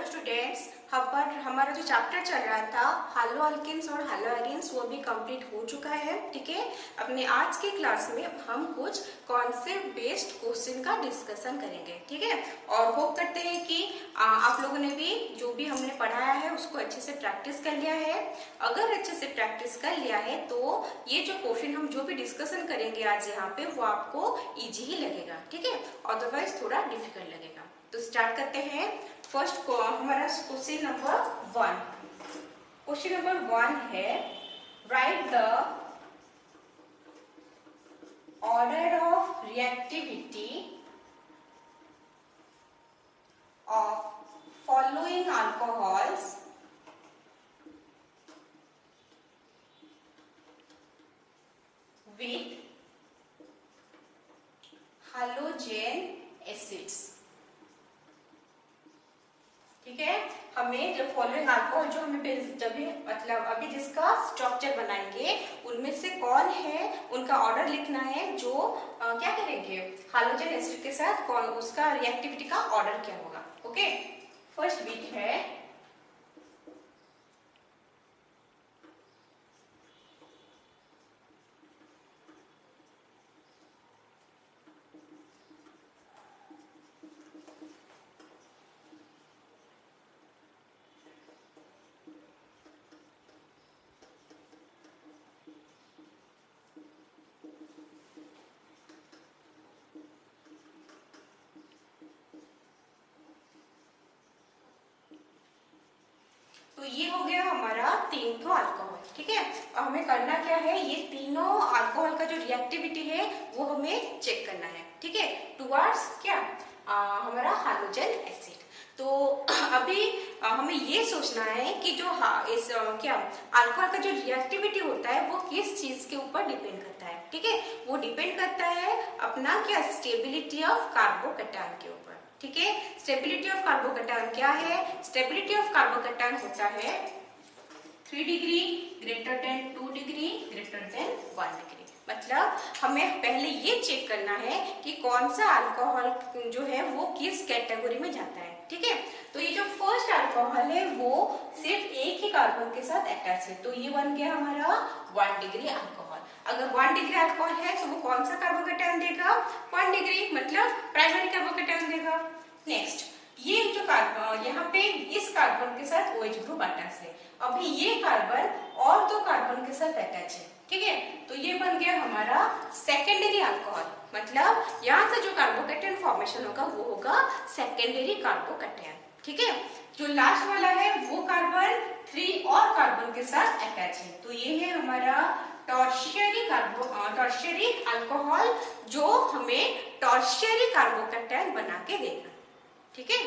Students, हमारा जो chapter चल रहा था हैलो अल्केन्स और हैलो एरीन्स वो भी कंप्लीट हो चुका है। ठीक है, अपने आज के क्लास में हम कुछ कॉन्सेप्ट बेस्ड क्वेश्चन का डिस्कशन करेंगे। ठीक है, और होप करते हैं कि आप लोगों ने भी जो भी हमने पढ़ाया है उसको अच्छे से प्रैक्टिस कर लिया है। अगर अच्छे से प्रैक्टिस कर लिया है तो ये जो क्वेश्चन हम जो भी डिस्कशन करेंगे आज यहाँ पे वो आपको इजी ही लगेगा। ठीक है, अदरवाइज थोड़ा डिफिकल्ट लगेगा। तो स्टार्ट करते हैं। फर्स्ट को हमारा क्वेश्चन नंबर 1। क्वेश्चन नंबर 1 है right the order of reactivity of following alcohols with halogen acids। ठीक है, हमें जो फॉलोइंग अल्कोहल जो हमें जब मतलब अभी जिसका स्ट्रक्चर बनाएंगे उनमें से कौन है उनका ऑर्डर लिखना है। जो क्या करेंगे हाइड्रोजन एसिड के साथ कौन उसका रिएक्टिविटी का ऑर्डर क्या होगा। ओके, फर्स्ट बीट है तो ये हो गया हमारा 3 तो अल्कोहल। ठीक है, और हमें करना क्या है, ये तीनों अल्कोहल का जो रिएक्टिविटी है वो हमें चेक करना है। ठीक है, टुवर्ड्स क्या हमारा हाइड्रोजन एसिड। तो अभी हमें ये सोचना है कि जो इस क्या अल्कोहल का जो रिएक्टिविटी होता है वो किस चीज के ऊपर डिपेंड करता है। ठीक है, वो डिपेंड करता है अपना क्या स्टेबिलिटी ऑफ कार्बोकैटायन के ऊपर। ठीक है, स्टेबिलिटी ऑफ कार्बोकैटायन क्या है, स्टेबिलिटी ऑफ कार्बोकैटायन होता है 3 degree greater than 2 degree greater than 1 degree. मतलब हमें पहले ये चेक करना है कि कौन सा अल्कोहल जो है वो किस कैटेगरी में जाता है। ठीक है, तो ये जो फर्स्ट अल्कोहल है वो सिर्फ एक ही कार्बन के साथ अटैच है, तो ये बन गया हमारा 1 डिग्री अल्कोहल। अगर 1 डिग्री अल्कोहल है तो वो कौन सा कार्बोकैटायन देगा, 1 डिग्री मतलब प्राइमरी कार्बोकैटायन देगा। नेक्स्ट, ये जो कार्बन यहाँ पे इस कार्बन के साथ OH ग्रुप अटैच है, अभी ये कार्बन और 2 कार्बन के साथ अटैच है। ठीक है, तो ये बन गया हमारा सेकेंडरी अल्कोहल। मतलब यहाँ से जो कार्बोकैटायन फॉर्मेशन होगा वो होगा सेकेंडरी कार्बोकैटायन। ठीक है, जो लास्ट वाला है वो कार्बन 3 और कार्बन के साथ अटैच है, तो ये है हमारा टर्शियरी अल्कोहल जो हमें टर्शियरी कार्बोकैटायन बना के देगा। ठीक है,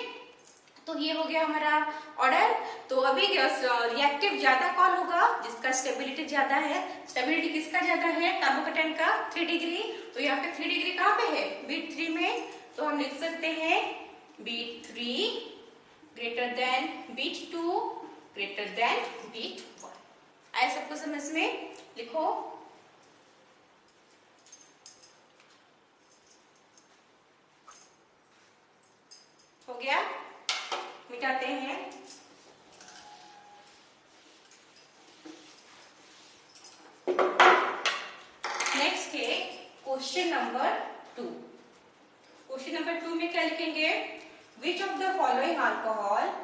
तो ये हो गया हमारा ऑर्डर। तो अभी रिएक्टिव ज्यादा कौन होगा, जिसका स्टेबिलिटी ज्यादा है। स्टेबिलिटी किसका ज्यादा है, कार्बोकैटायन का 3 डिग्री। तो यहाँ पे 3 डिग्री कहाँ पे है, बीट 3 में, तो हम लिख सकते हैं beat 3 greater than beat 2 greater than beat 1। आया सबको समझ में, लिखो। हो गया, मिटाते हैं। नेक्स्ट है क्वेश्चन नंबर 2। क्वेश्चन नंबर 2 में क्या लिखेंगे, विच of the following alcohol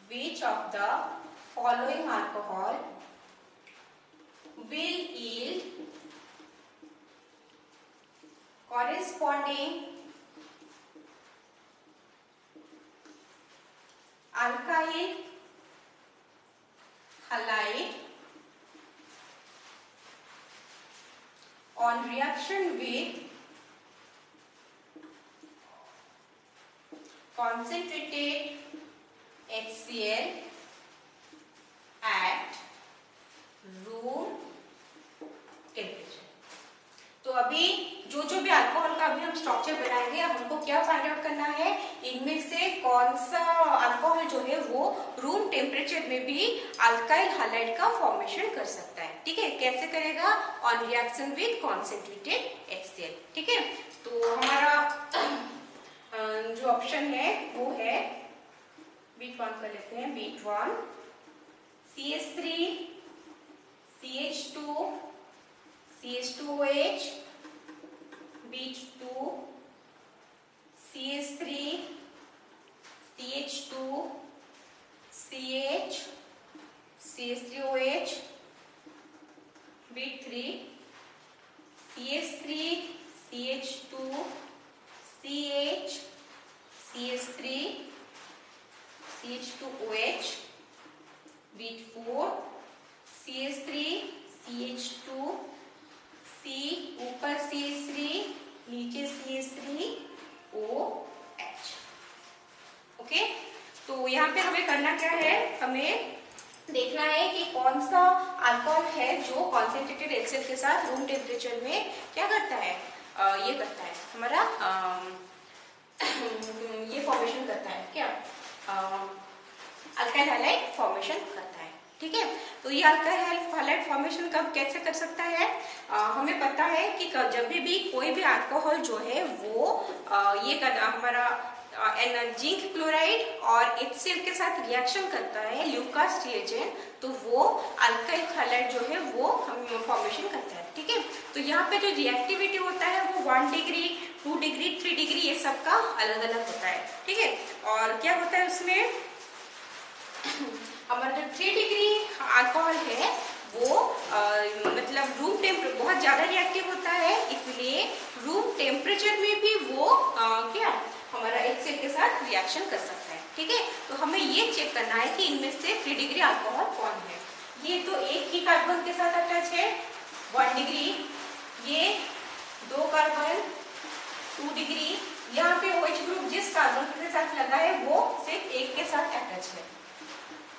which of the following alcohol will yield corresponding alkyl halide on reaction with concentrated HCl at room temperature. तो अभी जो भी अल्कोहल का अभी हम स्ट्रक्चर बनाएंगे, हमको क्या क्या फाइंड आउट करना है, इनमें से कौन सा अल्कोहल जो है वो रूम टेम्परेचर में भी अल्काइल हैलाइड का फॉर्मेशन कर सकता है। ठीक है, कैसे करेगा, on reaction with concentrated HCl। ठीक है, तो हमारा जो ऑप्शन है वो है बीट वन कर लेते हैं, beat one CH3 CH2 CH2OH, beat two CH3 CH2 CH CH3OH, beat three CH3 CH2 CH CH3 CH2OH, beat four CH3 CH2 C, ऊपर CH3 नीचे CH3OH। ओके, तो यहाँ पे हमें करना क्या है, हमें देखना है कि कौन सा अल्कोहल है जो कॉन्सेंट्रेटेड HCl के साथ रूम टेम्परेचर में क्या करता है, ये करता है हमारा ये फॉर्मेशन करता है, क्या अल्काइल हैलाइड फॉर्मेशन करता है। ठीक है, तो ये अल्काइल हैलाइड फॉर्मेशन कब कैसे कर सकता है, हमें पता है कि जब भी कोई भी अल्कोहल जो है वो ये हमारा जिंक क्लोराइड और HCl के साथ रिएक्शन करता है ल्यूकास रिएजेंट, तो वो अल्काइल हैलाइड जो है वो फॉर्मेशन करता है। ठीक है, तो यहाँ पे जो रिएक्टिविटी होता है वो 1 डिग्री 2 डिग्री 3 डिग्री ये सब का अलग अलग होता है। ठीक है, और क्या होता है उसमें हमारा जो 3 डिग्री अल्कोहल है वो मतलब रूम टेम्परेचर बहुत ज्यादा रिएक्टिव होता है, इसलिए रूम टेम्परेचर में भी वो क्या हमारा HCl के साथ रिएक्शन कर सकता है। ठीक है, तो हमें ये चेक करना है कि इनमें से 3 डिग्री अल्कोहल कौन है। ये तो एक ही कार्बन के साथ अटैच है 1 डिग्री, ये 2 कार्बन 2 डिग्री, यहाँ पे OH ग्रुप जिस कार्बन के साथ लगा है वो सिर्फ एक के साथ अटैच है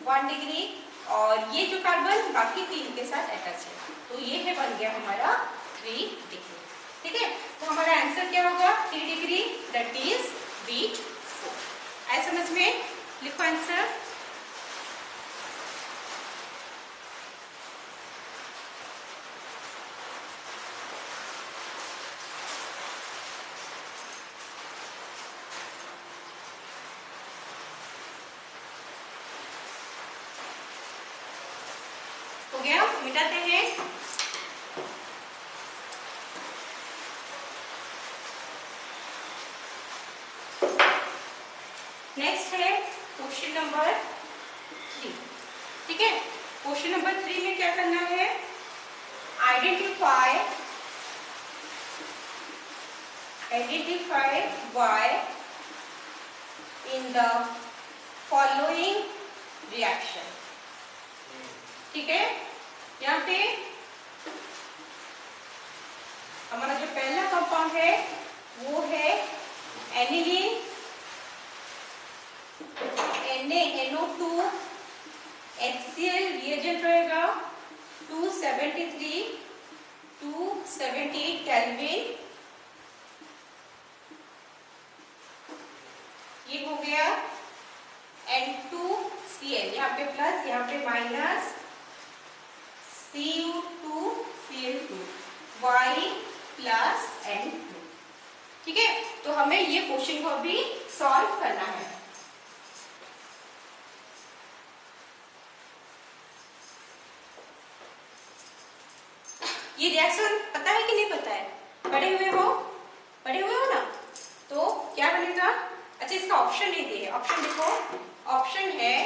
1 डिग्री, और ये जो कार्बन बाकी 3 के साथ अटैच है, तो ये है बन गया हमारा 3 डिग्री। ठीक है, तो हमारा आंसर क्या होगा 3 डिग्री, दैट इज बीट 4। आए समझ में, लिखो आंसर। हो गया, मिटाते हैं। नेक्स्ट है क्वेश्चन नंबर 3। ठीक है, क्वेश्चन नंबर 3 में क्या करना है, identify Y in the following reaction। ठीक है, यहाँ पे हमारा जो पहला कंपाउंड है वो है एनिलीन NaNO2 HCl, रिएजेंट रहेगा 273 278 केल्विन। ये हो गया N2Cl, यहाँ पे प्लस यहाँ पे minus, Cu2Cl2 Y plus N2। ठीक है, तो हमें ये क्वेश्चन को अभी सॉल्व करना है। ये रिएक्शन पता है कि नहीं पता है, पढ़े हुए हो ना, तो क्या बनेगा, अच्छा इसका ऑप्शन नहीं दिए, ऑप्शन देखो, ऑप्शन है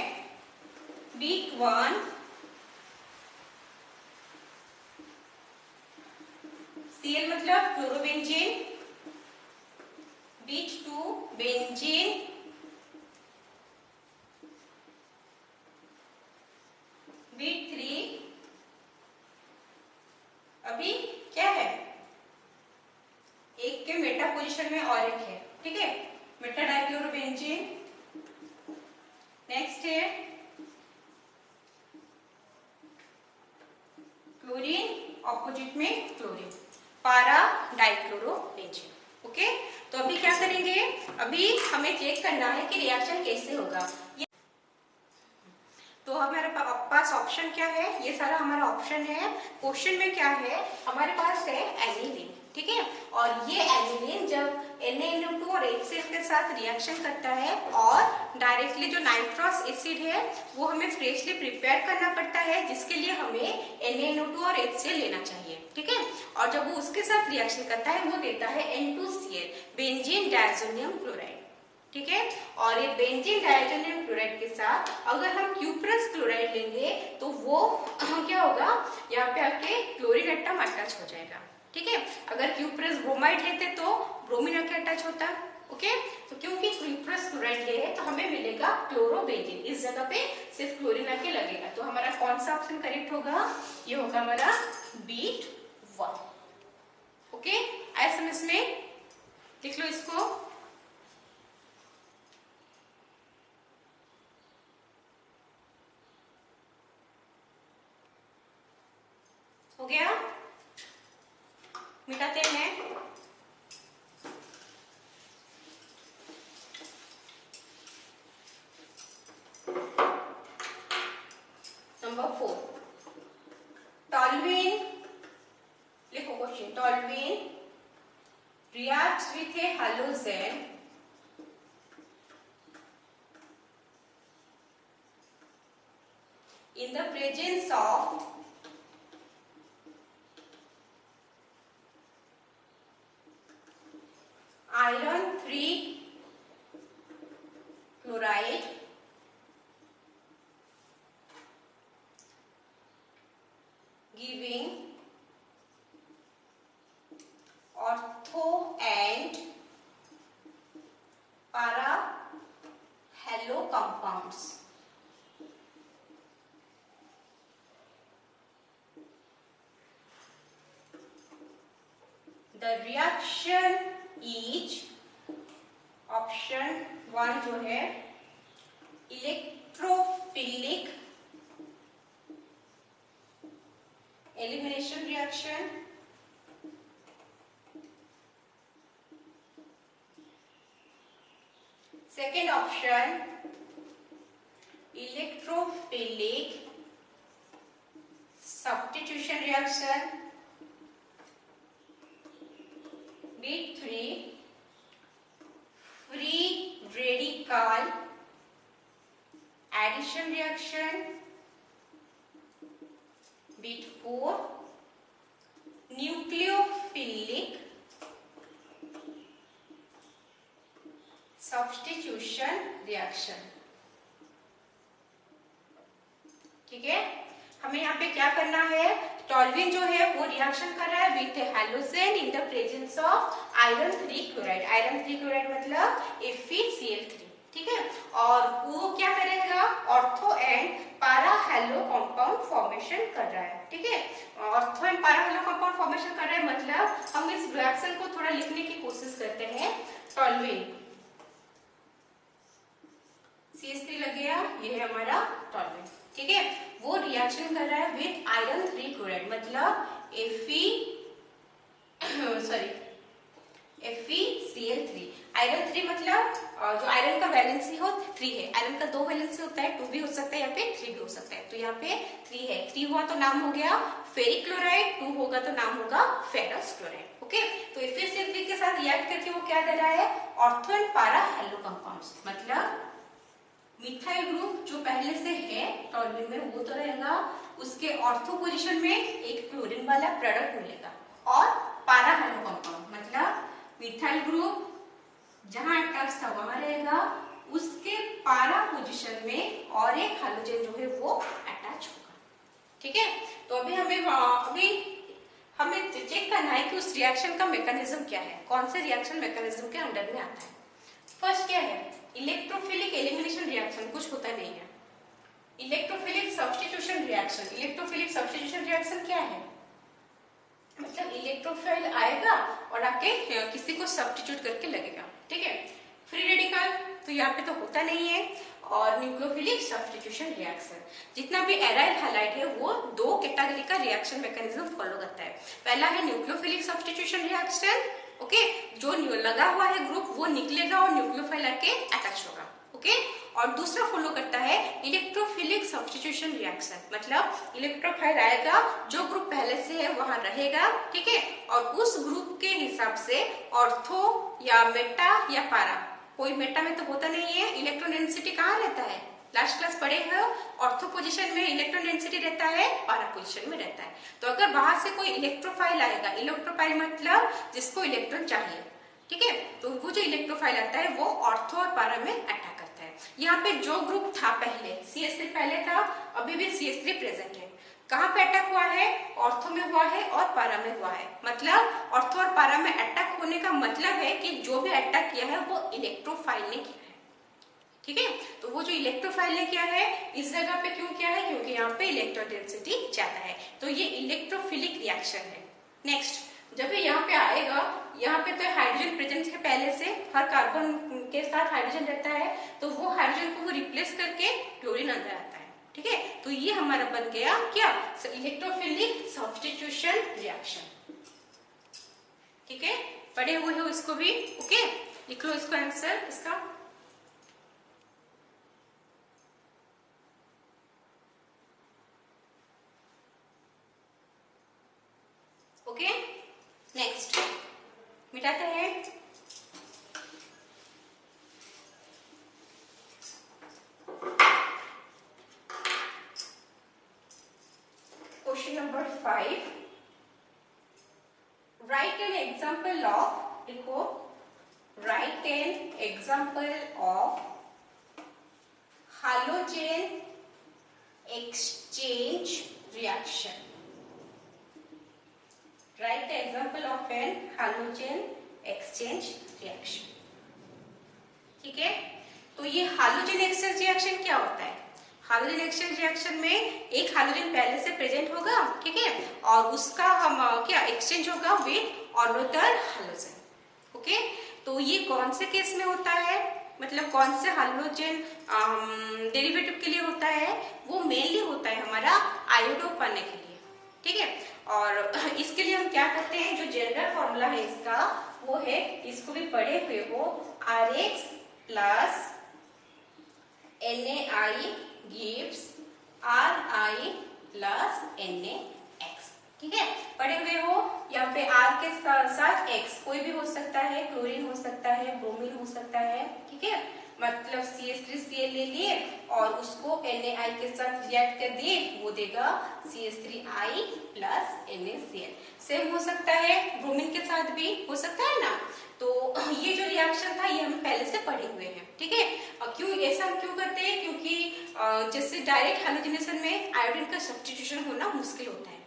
B1 Cl मतलब क्लोरोबेंजीन, B2 बेंजीन, B3 अभी क्या है, एक के मेटा पोजीशन में और एक है। ठीक है, मेटा डाइक्लोरोबेंजीन। नेक्स्ट है क्लोरीन, ऑपोजिट में क्लोरीन, पारा डाइक्लोरोबेंजीन। ओके, तो अभी क्या करेंगे, अभी हमें चेक करना है कि रिएक्शन कैसे होगा। तो हमारे पास ऑप्शन क्या है, ये सारा हमारा ऑप्शन है। क्वेश्चन में क्या है, हमारे पास है एनिलीन, ठीक है। और ये एनिलीन जब Na2 और HCl के साथ रिएक्शन करता है और डायरेक्टली जो नाइट्रस एसिड है वो हमें फ्रेशली प्रिपेयर करना पड़ता है, जिसके लिए हमें Na2 और HCl लेना चाहिए, ठीक है। और जब वो उसके साथ रिएक्शन करता है वो देता है N2Cl, बेंजीन डायज़ोनियम क्लोराइड, ठीक है। और ये बेंजीन डायज़ोनियम क्लोराइड के साथ अगर हम क्यूप्रस क्लोराइड लेंगे तो वो क्या होगा, यहाँ पे आके क्लोरीन एटम अटैच हो जाएगा, ठीक है। अगर क्यूप्रस ब्रोमाइड लेते तो ब्रोमीन आके अटैच होता, ओके। तो क्योंकि क्यूप्रस क्लोराइड ले है तो हमें मिलेगा क्लोरोबेंजीन, इस जगह पे सिर्फ क्लोरीन आके लगेगा। तो हमारा कौन सा ऑप्शन करेक्ट होगा, ये होगा हमारा B1, ओके। आया समझ में, लिख लो इसको। हो गया, मिटाते हैं। नंबर 4, टॉल्यूइन, लिखो question. Toluene reacts with a halogen in the presence of iron 3 chloride giving ortho and para halo compounds. The reaction is option 1 जो है electrophilic elimination reaction, second option electrophilic substitution reaction, B3 free radical addition reaction, B4 nucleophilic substitution reaction, ठीक है। हमें यहाँ पे क्या करना है, टॉल्यूइन जो है वो रिएक्शन कर रहा है with halogen in the presence of iron 3 chloride. Iron 3 chloride मतलब FeCl3, ठीक है। और वो क्या करेगा, ऑर्थो एंड पारा हेलो कंपाउंड फॉर्मेशन कर रहा है, ठीक है। ऑर्थो एंड पारा हेलो कंपाउंड फॉर्मेशन कर रहा है मतलब हम इस रिएक्शन को थोड़ा लिखने की कोशिश करते हैं। टॉल्यूइन CH3 लग गया, ये है हमारा टॉल्यूइन, ठीक है। वो रिएक्शन कर रहा है विथ आयरन 3 क्लोराइड मतलब FeCl3। आयरन 3 मतलब जो आयरन का वैलेंसी हो 3 है, आयरन का 2 वैलेंसी होता है, 2 भी हो सकता है, यहाँ पे 3 भी हो सकता है। तो यहाँ पे 3 है, 3 हुआ तो नाम हो गया फेरिक क्लोराइड, 2 होगा तो नाम होगा फेरस क्लोराइड, ओके। तो FeCl3 के साथ रिएक्ट करके वो क्या दे रहा है, ऑर्थो एंड पारा हेलो कंपाउंड्स, मतलब मिथाइल ग्रुप जो पहले से है टॉल्यूइन में वो तो रहेगा, उसके ऑर्थो पोजीशन में एक क्लोरीन वाला प्रोडक्ट मिलेगा, और पारा हेलो कंपाउंड मतलब मिथाइल ग्रुप जहां अटैच था वहां रहेगा, उसके पारा पोजीशन में और एक हाइड्रोजन जो है वो अटैच होगा, ठीक है। तो अभी हमें चेक करना है कि उस रिएक्शन का मैकेनिज्म क्या है, कौन से रिएक्शन मैकेनिज्म के अंडर में आता है। फर्स्ट क्या है, इलेक्ट्रोफिलिक एलिमिनेशन रिएक्शन, कुछ होता नहीं है। Electrophilic substitution reaction, electrophilic substitution reaction क्या है, मतलब इलेक्ट्रोफाइल आएगा और आके किसी को सब्स्टिट्यूट करके लगेगा, ठीक है। फ्री रेडिकल तो यहाँ पे तो होता नहीं है, और न्यूक्लियोफिलिक सब्स्टिट्यूशन रिएक्शन, जितना भी एराइल हैलाइड है वो 2 कैटेगरी का रिएक्शन मैकेनिज्म फॉलो करता है। पहला है न्यूक्लियोफिलिक सब्स्टिट्यूशन रिएक्शन ओके, जो लगा हुआ है ग्रुप वो निकलेगा और न्यूक्लियोफाइल आके अटैच होगा। ओके, और दूसरा फॉलो करता है इलेक्ट्रोफिलिक सब्स्टिट्यूशन रिएक्शन, मतलब इलेक्ट्रोफाइल आएगा, जो ग्रुप पहले से है वहां रहेगा, ठीक है, और उस ग्रुप के हिसाब से ऑर्थो या मेटा या पारा, कोई मेटा में तो होता नहीं है, इलेक्ट्रॉन डेंसिटी कहाँ रहता है, लास्ट क्लास पढ़े हैं, ऑर्थो पोजीशन में इलेक्ट्रॉन डेंसिटी रहता है, पारा पोजीशन में रहता है। तो अगर बाहर से कोई इलेक्ट्रोफाइल आएगा, इलेक्ट्रोफाइल मतलब जिसको इलेक्ट्रॉन चाहिए, ठीक है, तो वो जो इलेक्ट्रोफाइल आता है वो ऑर्थो और पारा में अटैक करता है। यहाँ पे जो ग्रुप था पहले, CH3 पहले था, अभी भी CH3 प्रेजेंट है, कहाँ पे अटैक हुआ है, ऑर्थो में हुआ है और पारा में हुआ है, मतलब ऑर्थो और पारा में अटैक होने का मतलब है कि जो भी अटैक किया है वो इलेक्ट्रोफाइल ने किया है, ठीक है। तो वो जो इलेक्ट्रोफाइल ने किया है इस जगह पे क्यों किया है, क्योंकि यहाँ पे इलेक्ट्रॉन डेंसिटी ज्यादा है, तो ये इलेक्ट्रोफिलिक रिएक्शन है। नेक्स्ट, जब ये यहाँ पे आएगा, यहाँ पे तो हाइड्रोजन प्रेजेंट है पहले से, हर कार्बन के साथ हाइड्रोजन रहता है, तो वो हाइड्रोजन को वो रिप्लेस करके क्लोरीन अंदर आता है, ठीक है, तो ये हमारा बन गया क्या, इलेक्ट्रोफिलिक सब्स्टिट्यूशन रिएक्शन, ठीक है, पढ़े हुए हो इसको भी। ओके, लिख लो इसको आंसर इसका। ओके, नेक्स्ट मिटाते हैं। Question number 5, write an example of, देखो, write an example of halogen exchange reaction, write the example of an halogen exchange reaction, ठीक है। तो ये हालोजन एक्सचेंज रिएक्शन क्या होता है, हालोजन एक्सचेंज रिएक्शन में एक हालोजन पहले से प्रेजेंट होगा, ठीक है, और उसका हम क्या एक्सचेंज होगा विद अनदर हालोजन, ओके। तो ये कौन से केस में होता है, मतलब कौन से हालोजन डेरिवेटिव के लिए होता है, वो मेनली होता है हमारा आयोडो बनने के लिए, ठीक है। और इसके लिए हम क्या करते हैं, जो जनरल फॉर्मूला है इसका वो है, इसको भी पढ़े हुए हो, Rx plus NaI gives Ri plus NaX, ठीक है, पढ़े हुए हो। यहाँ पे R के साथ X कोई भी हो सकता है, क्लोरीन हो सकता है, ब्रोमीन हो सकता है, ठीक है, मतलब CH3Cl ले लिए और उसको NaI के साथ रिएक्ट कर दिए, वो देगा CH3I प्लस NaCl। सेम हो सकता है ब्रोमीन के साथ भी हो सकता है ना। तो ये जो रिएक्शन था ये हम पहले से पढ़े हुए हैं, ठीक है। और क्यों ऐसा हम क्यों करते हैं, क्योंकि जैसे डायरेक्ट हैलोजिनेशन में आयोडीन का सब्स्टिट्यूशन होना मुश्किल होता है,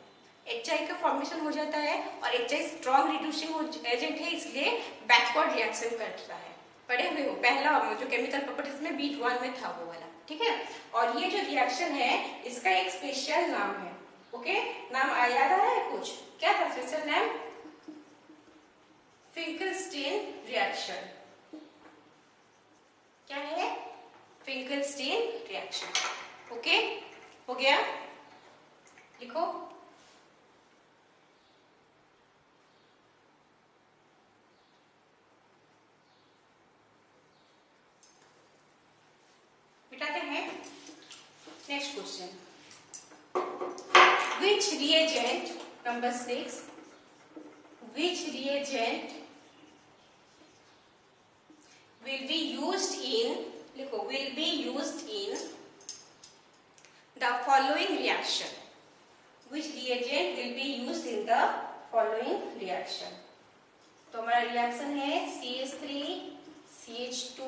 HI का फॉर्मेशन हो जाता है और HI स्ट्रॉन्ग रिड्यूसिंग एजेंट है, इसलिए बैकवर्ड रिएक्शन करता है, पढ़े हुए हो, पहला जो केमिकल प्रॉपर्टीज में B1 में था वो वाला, ठीक है। और ये जो रिएक्शन है इसका एक स्पेशल नाम है, ओके, नाम याद आ रहा है कुछ, क्या था स्पेशल नाम, फिंकलस्टीन रिएक्शन, क्या है, फिंकलस्टीन रिएक्शन, ओके, हो गया, लिखो। मिटाते हैं। Next question, which reagent, number 6, which reagent will be used in, लिखो, will be used in the following reaction, which reagent will be used in the following reaction। तो हमारा reaction है CH3 CH2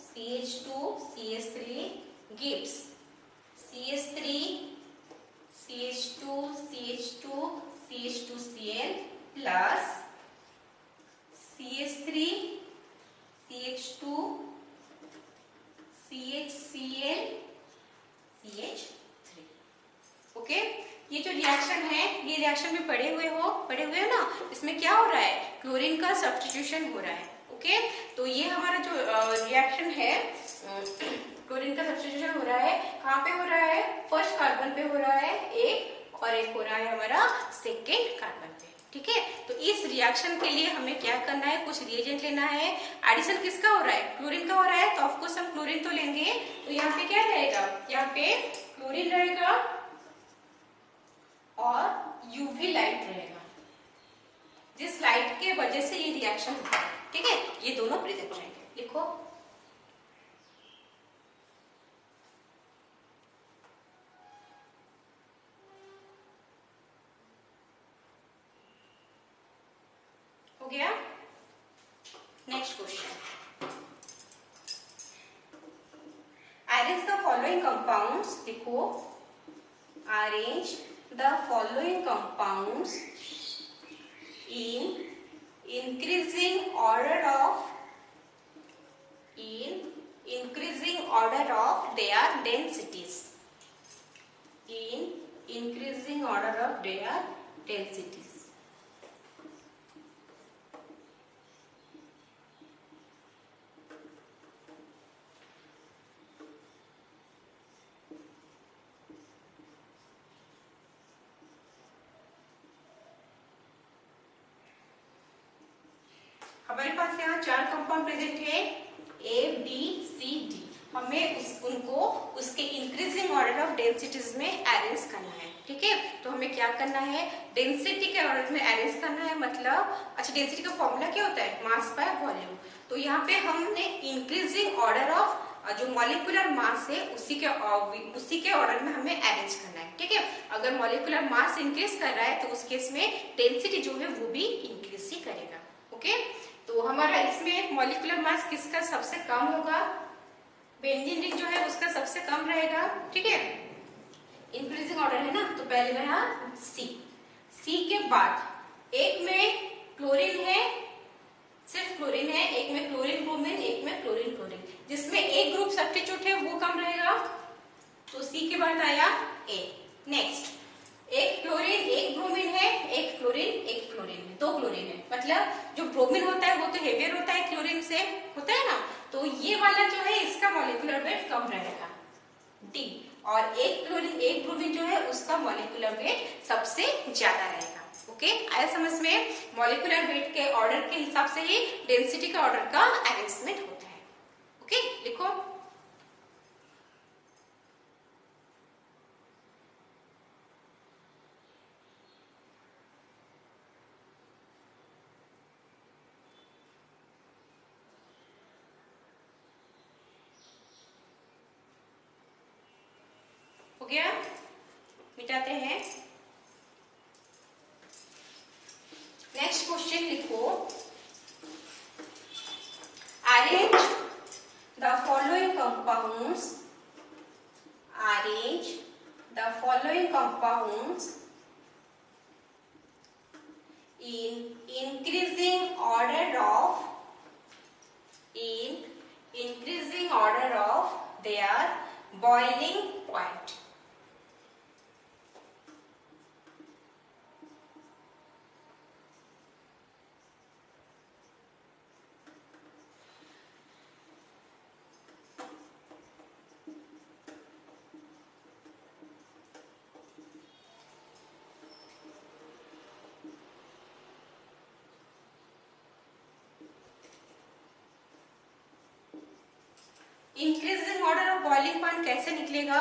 CH2 CH3 gives CH3 CH2 CH2 CH2Cl plus CH3 CH2 CHCl CH3, okay. ये जो reaction है ये reaction भी पढ़े हुए हो ना, इसमें क्या हो रहा है, क्लोरीन का सब्स्टिट्यूशन हो रहा है, ओके। तो ये हमारा जो रिएक्शन है क्लोरीन का सब्स्टिट्यूशन हो रहा है, कहाँ पे हो रहा है, फर्स्ट कार्बन पे हो रहा है एक, और एक हो रहा है हमारा सेकेंड कार्बन पे, ठीक है। तो इस रिएक्शन के लिए हमें क्या करना है, कुछ रिएजेंट लेना है। एडिशन किसका हो रहा है, क्लोरीन का हो रहा है, तो ऑफकोर्स हम क्लोरीन तो लेंगे। तो यहाँ पे क्या रहेगा, यहाँ पे क्लोरीन रहेगा और यूवी लाइट रहेगा, जिस लाइट के वजह से ये रिएक्शन होता है। ठीक है, ये दोनों प्रेजेंट रहेंगे। लिखो, हो गया। Next question, arrange the following compounds. देखो, arrange the following compounds in increasing order of their densities, in increasing order of their densities। हमारे पास यहाँ 4 कंपाउंड प्रेजेंट है, ए बी सी डी। हमें उनको उसके इंक्रीजिंग ऑर्डर ऑफ डेंसिटीज में arrange करना है। ठीक है, तो हमें क्या करना है, डेंसिटी के ऑर्डर में अरेंज करना है। मतलब अच्छा, डेंसिटी का फॉर्मूला क्या होता है, मास बाय वॉल्यूम। तो यहाँ पे हमने इंक्रीजिंग ऑर्डर ऑफ जो मॉलिक्यूलर मास है उसी के ऑर्डर में हमें अरेंज करना है। ठीक है, अगर मॉलिक्यूलर मास इंक्रीज कर रहा है तो उस केस में डेंसिटी जो है वो भी इंक्रीज ही करेगा। ओके, तो हमारा इसमें मॉलिक्यूलर मास किसका सबसे कम होगा, बेंजीन रिंग जो है उसका सबसे कम रहेगा। ठीक है, इंक्रीजिंग ऑर्डर है ना, तो पहले रहा सी के बाद एक में क्लोरीन है, सिर्फ क्लोरीन है, एक में क्लोरीन ब्रोमीन, एक में क्लोरीन क्लोरीन, जिसमें एक ग्रुप सब्स्टिट्यूट है वो कम रहेगा, तो सी के बाद आया ए। नेक्स्ट, एक क्लोरीन एक ब्रोमीन है, एक क्लोरीन है, 2 क्लोरीन है। मतलब जो ब्रोमीन होता है वो तो हेवियर होता है क्लोरीन से, होता है ना, तो ये वाला जो है इसका मॉलिक्यूलर वेट कम रहेगा, डी। और एक क्लोरीन एक ब्रोमीन जो है उसका मॉलिक्यूलर वेट सबसे ज्यादा रहेगा। ओके, आया समझ में, मॉलिक्यूलर वेट के ऑर्डर के हिसाब से ही डेंसिटी का ऑर्डर का अरेंजमेंट होता है। ओके, लिखो, हो गया, मिटाते हैं। नेक्स्ट क्वेश्चन लिखो, arrange the following compounds, arrange the following compounds in increasing order of their boiling point। Increasing order of boiling point कैसे निकलेगा,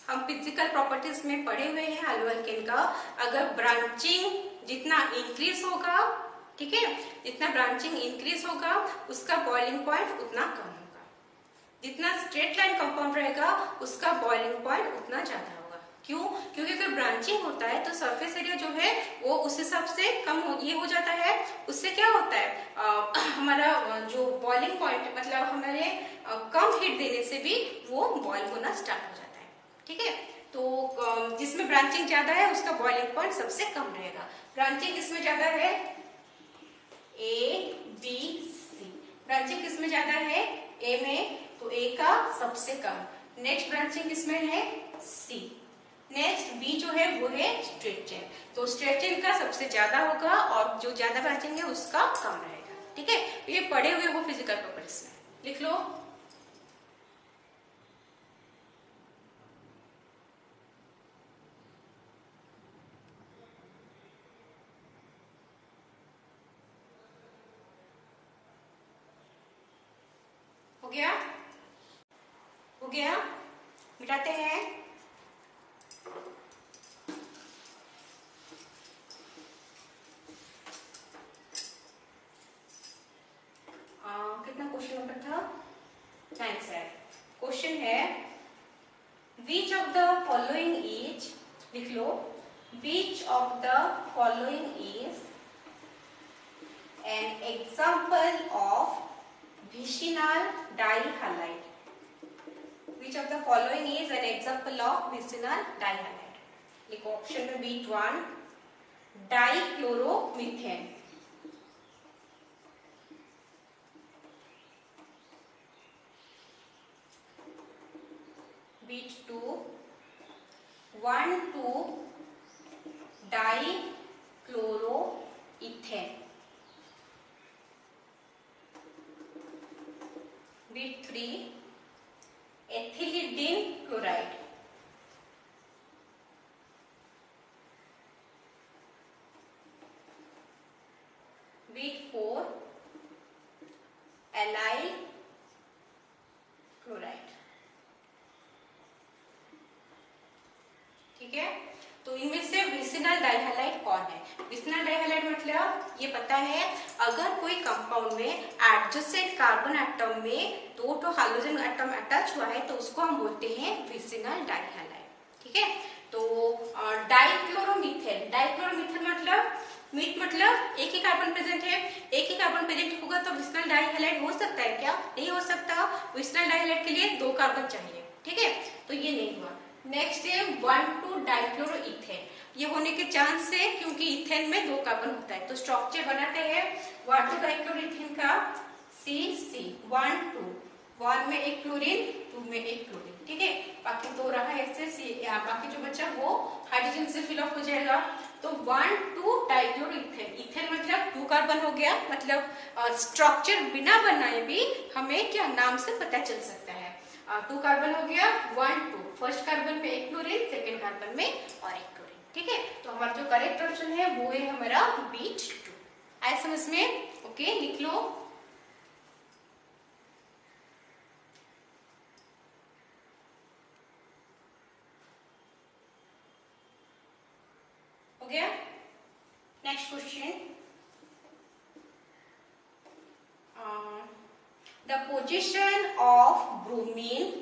हम फिजिकल प्रॉपर्टीज में पढ़े हुए हैं एल्केन का। अगर ब्रांचिंग जितना इंक्रीज होगा, ठीक है, जितना ब्रांचिंग इंक्रीज होगा उसका बॉइलिंग पॉइंट उतना कम होगा। जितना स्ट्रेट लाइन कंपाउंड रहेगा उसका बॉइलिंग पॉइंट उतना ज्यादा होगा। क्यों? क्योंकि अगर ब्रांचिंग होता है तो सरफेस एरिया जो है वो उस हिसाब से कम हो जाता है। उससे क्या होता है, हमारा जो बॉइलिंग पॉइंट मतलब हमारे कम हीट देने से भी वो बॉइल होना स्टार्ट हो जाता है। ठीक है, तो जिसमें ब्रांचिंग ज्यादा है उसका बॉइलिंग पॉइंट सबसे कम रहेगा। ब्रांचिंग किसमें ज्यादा है, ए बी सी। ब्रांचिंग किसमें ज्यादा है, ए में, तो ए का सबसे कम। नेक्स्ट ब्रांचिंग किसमें है, सी। नेक्स्ट बी जो है वो है स्ट्रेट चेन, तो स्ट्रेट चेन का सबसे ज्यादा होगा और जो ज्यादा ब्रांचिंग है उसका कम रहेगा। ठीक है, तो ये पढ़े हुए हो फिजिकल प्रॉपर्टीज में, लिख लो। गया, मिटाते हैं। कितना क्वेश्चन नंबर था? 9 सर। क्वेश्चन है which of the following is, लिख लो, which of the following is an example of vicinal dihalide. Which of the following is an example of vicinal dihalide? लिखो ऑप्शन में B1 dichloromethane, B2 1,2 dichloroethane, B3 ethylidene chloride, B4 allyl chloride. ठीक है, तो इनमें से vicinal डाइहैलाइड कौन है? Vicinal डाइहैलाइड मतलब ये पता है अगर कोई कंपाउंड में एडजेसेंट कार्बन एटम में दो तो हाइड्रोजन एटम अटैच हुआ है तो उसको हम बोलते हैं विसिनल डाइहैलाइड। ठीक है, तो डाइक्लोरोमीथेन, डाइक्लोरोमीथेन मतलब मीथ मतलब एक ही कार्बन प्रेजेंट है, एक ही कार्बन प्रेजेंट होगा तो विसिनल डाइहैलाइड हो सकता है क्या? नहीं हो सकता, विसिनल डाइहैलाइड के लिए 2 कार्बन चाहिए। ठीक है, तो ये नहीं हुआ। नेक्स्ट है 1,2 डाइक्लोरोइथेन, ये होने के चांस है क्योंकि इथेन में 2 कार्बन होता है। तो स्ट्रक्चर बनाते हैं 1,2 डाइक्लोरोइथेन का CC 1,2, 1 में एक क्लोरीन, 2 में एक क्लोरीन। ठीक है, बाकी 2 रहा ऐसे, बाकी जो बचा वो हाइड्रोजन से फिल अप हो जाएगा। तो 1,2 डाइक्लोरोइथेन, इथेन मतलब 2 कार्बन हो गया, मतलब स्ट्रक्चर बिना बनाए भी हमें क्या नाम से पता चल सकता है। 2 कार्बन हो गया, 1,2, फर्स्ट कार्बन में एक क्लोरीन, सेकेंड कार्बन में और एक क्लोरीन। ठीक है, तो हमारा जो करेक्ट ऑप्शन है वो है हमारा B2। आए समझ में? ओके, लिख लो। हो गया? Next question, the position of bromine,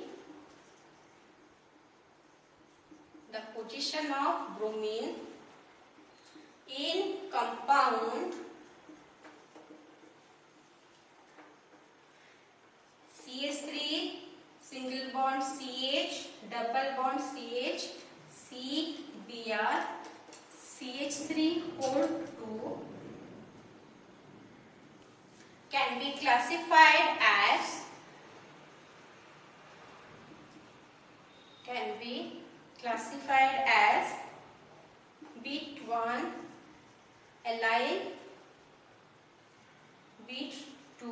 the position of bromine in compound CH3 single bond CH double bond CH CBr CH3 whole 2 can be classified as B1 allyl, B2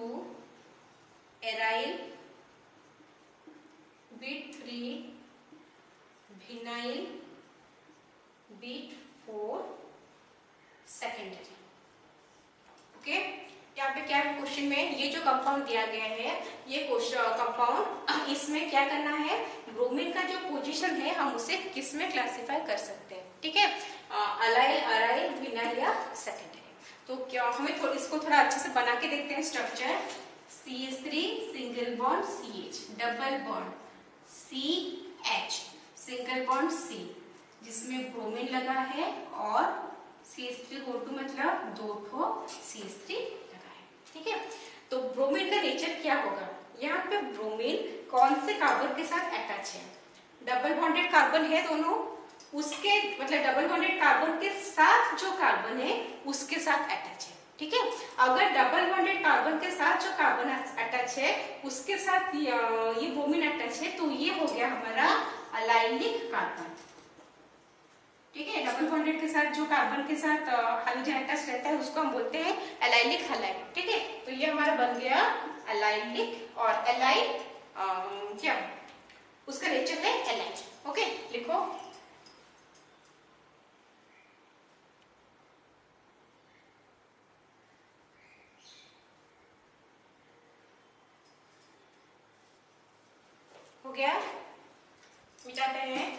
aryl, B3 vinyl, B4 secondary. Okay, यहाँ पे क्या है question में, ये जो compound दिया गया है ये कंपाउंड, इसमें क्या करना है, ब्रोमीन का जो पोजीशन है हम उसे किस में क्लासिफाई कर सकते हैं। ठीक है, अलाइल, अराइल, विनाइल या सेकेंडरी। तो क्या हमें इसको थोड़ा अच्छे से बना के देखते हैं structure. CH3 single bond CH double bond CH single bond C जिसमें ब्रोमीन लगा है और CH3O2 मतलब 2 CH3 लगा है। ठीक है, तो ब्रोमीन का नेचर क्या होगा, यहाँ पे ब्रोमीन कौन से कार्बन के साथ अटैच है? डबल बॉन्डेड कार्बन है दोनों, उसके मतलब डबल बॉन्डेड कार्बन के साथ जो कार्बन है उसके साथ अटैच है। ठीक है, अगर डबल बॉन्डेड कार्बन के साथ जो कार्बन अटैच है उसके साथ ये ब्रोमीन अटैच है तो ये हो गया हमारा अलाइलिक कार्बन। ठीक है, डबल बॉन्डेड के साथ जो कार्बन के साथ हाइड्रोजन अटैच रहता है उसको हम बोलते हैं एलाइलिक हैलाइड। ठीक है, तो ये हमारा बन गया एलाइलिक और एलाइड क्या उसका नेचर है एलाइड। ओके, लिखो। हो हो गया, मिटाते हैं।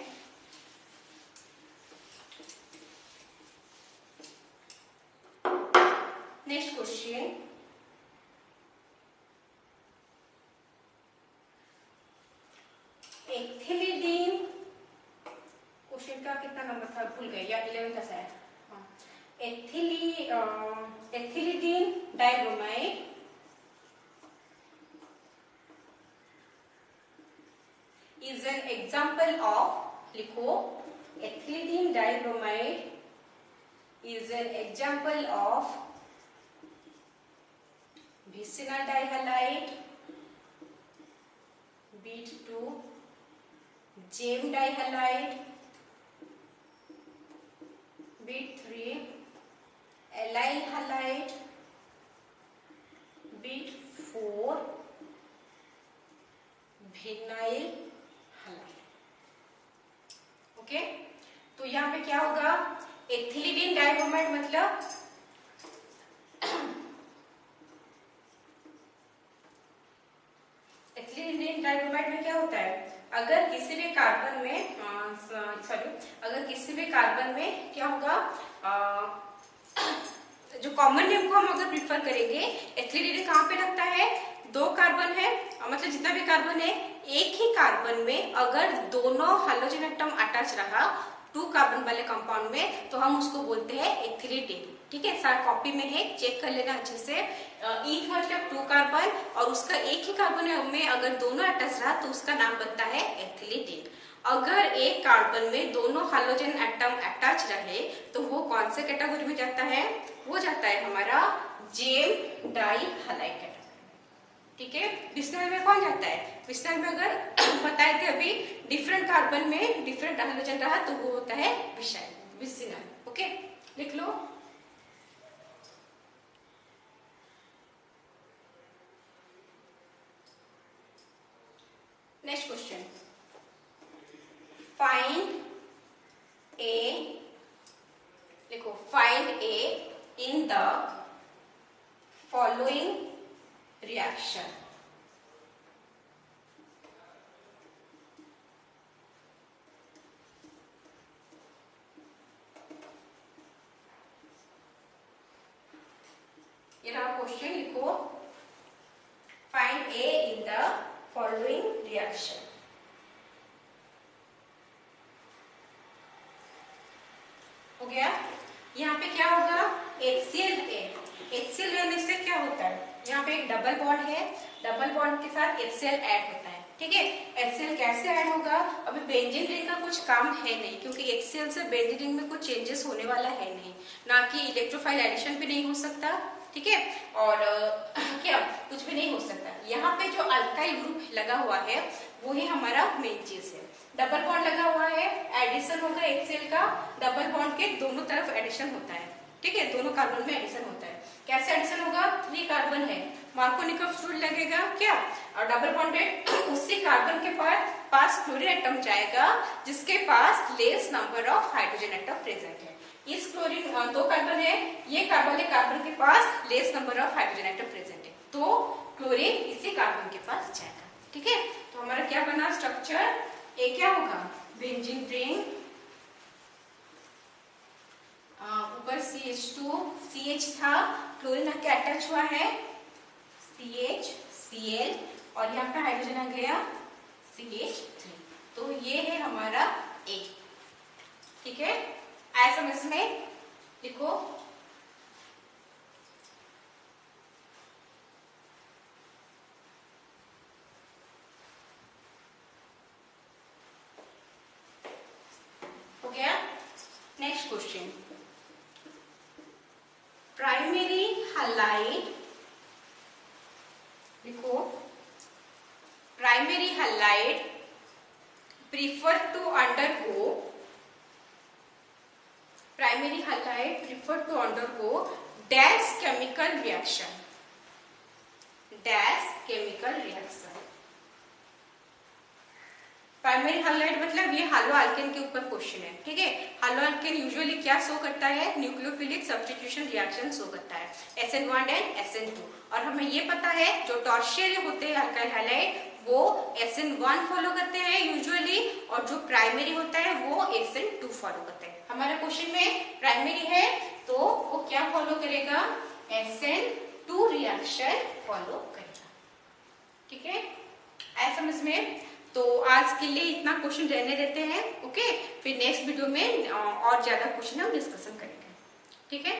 नेक्स्ट क्वेश्चन, एथिलीडीन, क्वेश्चन का कितना नंबर था भूल गए, या 11 का शायद। Ethylidene dibromide is an example of, लिखो, ethylidene dibromide is an example of vicinal dihalide, beat2, gem dihalide, beat3, allyl halide, beat4, vinyl halide। Okay, तो यहाँ पे क्या होगा, एथिलीडीन डाइब्रोमाइड मतलब एथिलीडीन डाइब्रोमाइड में क्या होता है, अगर किसी भी कार्बन में क्या होगा, जो कॉमन नेम को हम अगर प्रिफर करेंगे, एथिलीडीन कहाँ पे लगता है, 2 कार्बन है, मतलब जितना भी कार्बन है, एक ही कार्बन में अगर दोनों हाइड्रोजन एटम अटैच रहा 2 कार्बन वाले कंपाउंड में, तो हम उसको बोलते हैं एथिलीडीन। ठीक है, सारा कॉपी में है, चेक कर लेना अच्छे से। ईथ मतलब 2 कार्बन, और उसका एक ही कार्बन में अगर दोनों अटैच रहा तो उसका नाम बनता है एथिलीडीन। अगर एक कार्बन में दोनों हाइड्रोजन एटम अटैच रहे तो वो कौन से कैटेगरी में जाता है, वो जाता है हमारा जेम डाई हैलाइड कैटेगरी। ठीक है, विस्तार में कौन जाता है, विस्तार में अगर बताए थे अभी, डिफरेंट कार्बन में डिफरेंट हाइड्रोजन रहा तो वो होता है विसिनल। ओके, लिख लो। नेक्स्ट क्वेश्चन, फाइंड ए, लिखो, find A in the following reaction. ये रहा क्वेश्चन, लिखो, find A in the following reaction. हो गया, यहाँ पे क्या होगा, HCl रहने से क्या होता है, यहाँ पे एक डबल बॉन्ड है, डबल बॉन्ड के साथ HCl ऐड होता है। ठीक है, HCl कैसे ऐड होगा, अभी बेंजीन रिंग का कुछ काम है नहीं, क्योंकि HCl से बेंजीन रिंग में कुछ चेंजेस होने वाला है नहीं, ना कि इलेक्ट्रोफाइल एडिशन भी नहीं हो सकता। ठीक है, और क्या कुछ भी नहीं हो सकता। यहाँ पे जो अल्काइल ग्रुप लगा हुआ है वो ही हमारा मेन चीज है। डबल बॉन्ड लगा हुआ है, एडिशन होगा HCl का, डबल बॉन्ड के दोनों तरफ एडिशन होता है। ठीक है, दोनों कार्बन में एडिशन होता है। कैसे एडिशन होगा, 3 कार्बन है, मार्कोनिकॉफ फ्लूइड लगेगा क्या, और डबल बॉन्डेड उसी कार्बन के पास क्लोरीन एटम जाएगा जिसके पास less number of hydrogen atom present है। इस क्लोरीन 2 कार्बन है, ये कार्बन के पास less number of hydrogen atom present है, तो क्लोरीन इसी कार्बन के पास जाएगा। ठीक है, तो हमारा क्या बना स्ट्रक्चर, ए क्या होगा, बेंजीन रिंग, ऊपर CH2 CH था, क्लोरीन आके अटैच हुआ है CH Cl, और यहाँ पे हाइड्रोजन आ गया CH3, तो ये है हमारा A। ठीक है, आया समझ में, लिखो। हो गया, नेक्स्ट क्वेश्चन, प्राइमरी हैलाइड, लिखो, primary halide prefer to undergo dash chemical reaction, primary halide मतलब ये हालो अल्केन के ऊपर क्वेश्चन है, ठीक है। हालो अल्केन यूजुअली क्या शो करता है, न्यूक्लियोफिलिक सब्स्टिट्यूशन रिएक्शन शो करता है, SN1 एंड SN2। और हमें ये पता है जो टर्शियरी होते हैं अल्काइल हैलाइड वो SN1 फॉलो करते हैं यूजुअली, और जो प्राइमरी होता है वो SN2 फॉलो करते हैं। हमारे क्वेश्चन में प्राइमरी है तो वो क्या फॉलो करेगा, SN2 रिएक्शन फॉलो करेगा, ठीक है। आया समझ में? तो आज के लिए इतना क्वेश्चन रहने देते हैं, ओके। फिर नेक्स्ट वीडियो में और ज्यादा क्वेश्चन हम डिस्कशन करेंगे, ठीक है।